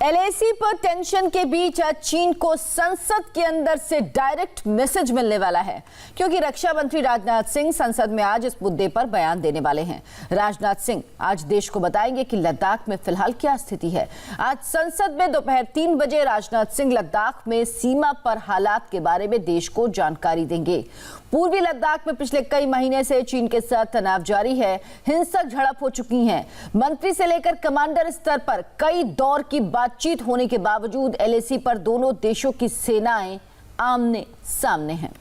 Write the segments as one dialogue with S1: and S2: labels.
S1: LAC पर tension के बीच आज चीन को संसद के अंदर से डायरेक्ट मैसेज मिलने वाला है, क्योंकि रक्षा मंत्री राजनाथ सिंह संसद में आज इस मुद्दे पर बयान देने वाले हैं। राजनाथ सिंह आज देश को बताएंगे कि लद्दाख में फिलहाल क्या स्थिति है। आज संसद में दोपहर 3 बजे राजनाथ सिंह लद्दाख में सीमा पर हालात के बारे में देश को जानकारी देंगे। पूर्वी लद्दाख में पिछले कई महीने से चीन के साथ तनाव जारी है, हिंसक झड़प हो चुकी है। मंत्री से लेकर कमांडर स्तर पर कई दौर की बातचीत होने के बावजूद एलएसी पर दोनों देशों की सेनाएं आमने सामने हैं।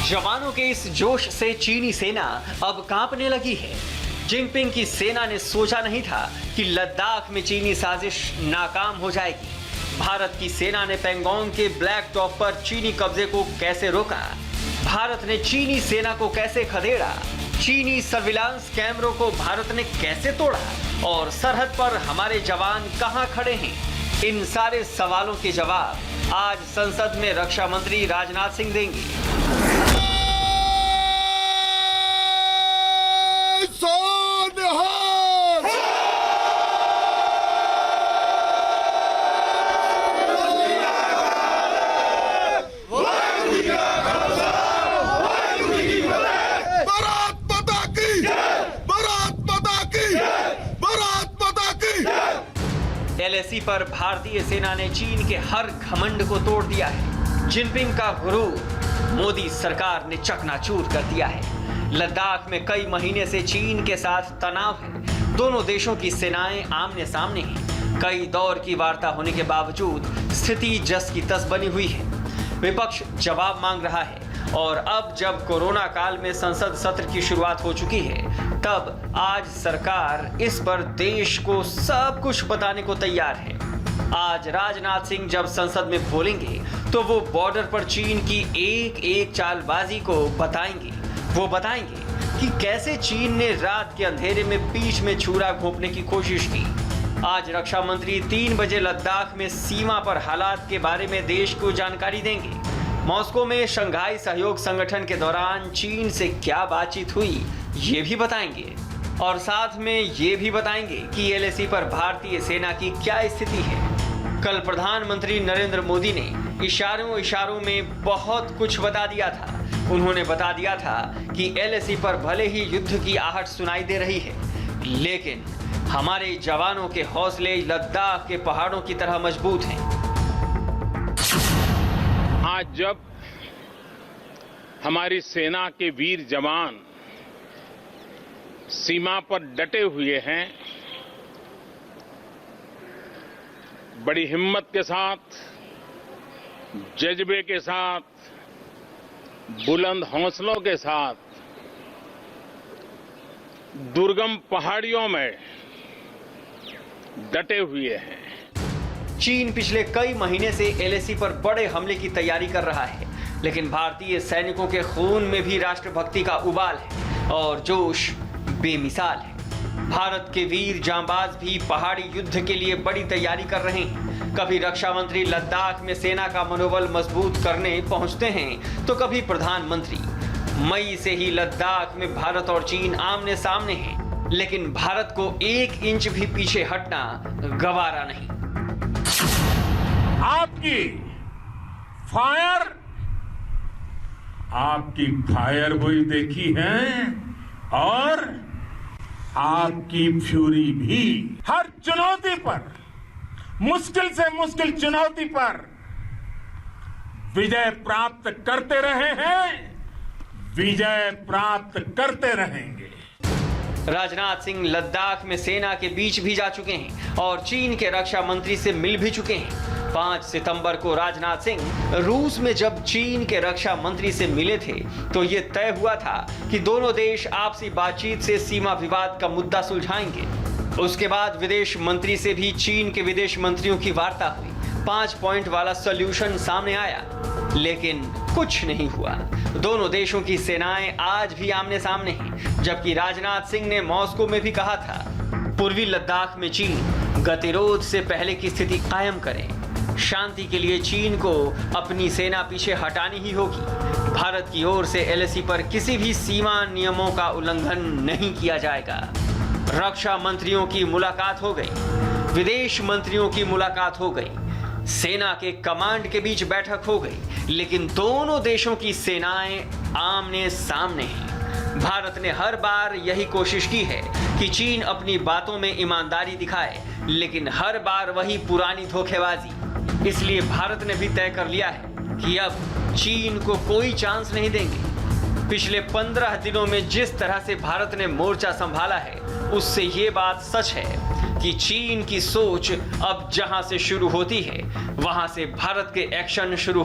S2: जवानों के इस जोश से चीनी सेना अब कांपने लगी है। जिनपिंग की सेना ने सोचा नहीं था कि लद्दाख में चीनी साजिश नाकाम हो जाएगी। भारत की सेना ने पैंगोंग के ब्लैक टॉप पर चीनी कब्जे को कैसे रोका, भारत ने चीनी सेना को कैसे खदेड़ा, चीनी सर्विलांस कैमरों को भारत ने कैसे तोड़ा और सरहद पर हमारे जवान कहां खड़े हैं, इन सारे सवालों के जवाब आज संसद में रक्षा मंत्री राजनाथ सिंह देंगे। एलएसी पर भारतीय सेना ने चीन के हर घमंड को तोड़ दिया है। जिनपिंग का गुरूर मोदी सरकार ने चकनाचूर कर दिया है। लद्दाख में कई महीने से चीन के साथ तनाव है। दोनों देशों की सेनाएं आमने सामने हैं। कई दौर की वार्ता होने के बावजूद स्थिति जस की तस बनी हुई है। विपक्ष जवाब मांग रहा है और अब जब कोरोना काल में संसद सत्र की शुरुआत हो चुकी है, तब आज सरकार इस पर देश को सब कुछ बताने को तैयार है। आज राजनाथ सिंह जब संसद में बोलेंगे तो वो बॉर्डर पर चीन की एक एक चालबाजी को बताएंगे। वो बताएंगे कि कैसे चीन ने रात के अंधेरे में बीच में छुरा घोंपने की कोशिश की। आज रक्षा मंत्री 3 बजे लद्दाख में सीमा पर हालात के बारे में देश को जानकारी देंगे। मॉस्को में शंघाई सहयोग संगठन के दौरान चीन से क्या बातचीत हुई, ये भी बताएंगे और साथ में ये भी बताएंगे कि एलएसी पर भारतीय सेना की क्या स्थिति है। कल प्रधानमंत्री नरेंद्र मोदी ने इशारों में बहुत कुछ बता दिया था। उन्होंने बता दिया था कि एलएसी पर भले ही युद्ध की आहट सुनाई दे रही है, लेकिन हमारे जवानों के हौसले लद्दाख के पहाड़ों की तरह मजबूत हैं।
S3: आज जब हमारी सेना के वीर जवान सीमा पर डटे हुए हैं, बड़ी हिम्मत के साथ, जज्बे के साथ, बुलंद हौसलों के साथ दुर्गम पहाड़ियों में डटे हुए हैं।
S2: चीन पिछले कई महीने से एलएसी पर बड़े हमले की तैयारी कर रहा है, लेकिन भारतीय सैनिकों के खून में भी राष्ट्रभक्ति का उबाल है और जोश बेमिसाल है। भारत के वीर जांबाज भी पहाड़ी युद्ध के लिए बड़ी तैयारी कर रहे हैं। कभी रक्षा मंत्री लद्दाख में सेना का मनोबल मजबूत करने पहुंचते हैं, तो कभी प्रधानमंत्री। मई से ही लद्दाख में भारत और चीन आमने सामने हैं, लेकिन भारत को 1 इंच भी पीछे हटना गवारा नहीं।
S4: आपकी फायर हुई देखी है और आपकी फ्यूरी भी। हर चुनौती पर, मुश्किल से मुश्किल चुनौती पर विजय प्राप्त करते रहे हैं, विजय प्राप्त करते रहेंगे।
S2: राजनाथ सिंह लद्दाख में सेना के बीच भी जा चुके हैं और चीन के रक्षा मंत्री से मिल भी चुके हैं। 5 सितंबर को राजनाथ सिंह रूस में जब चीन के रक्षा मंत्री से मिले थे तो ये तय हुआ था कि दोनों देश आपसी बातचीत से सीमा विवाद का मुद्दा सुलझाएंगे। उसके बाद विदेश मंत्री से भी चीन के विदेश मंत्रियों की वार्ता हुई। 5 पॉइंट वाला सॉल्यूशन सामने आया, लेकिन कुछ नहीं हुआ। दोनों देशों की सेनाएं आज भी आमने सामने हैं, जबकि राजनाथ सिंह ने मॉस्को में भी कहा था पूर्वी लद्दाख में चीन गतिरोध से पहले की स्थिति कायम करें। शांति के लिए चीन को अपनी सेना पीछे हटानी ही होगी। भारत की ओर से एलएसी पर किसी भी सीमा नियमों का उल्लंघन नहीं किया जाएगा। रक्षा मंत्रियों की मुलाकात हो गई, विदेश मंत्रियों की मुलाकात हो गई, सेना के कमांड के बीच बैठक हो गई, लेकिन दोनों देशों की सेनाएं आमने सामने हैं। भारत ने हर बार यही कोशिश की है कि चीन अपनी बातों में ईमानदारी दिखाए, लेकिन हर बार वही पुरानी धोखेबाजी। इसलिए भारत ने भी तय कर लिया है कि अब चीन को कोई चांस नहीं देंगे। पिछले 15 दिनों में जिस तरह से भारत ने मोर्चा संभाला है, उससे ये बात सच है कि चीन की सोच अब जहां से शुरू होती है, वहां से भारत के एक्शन शुरू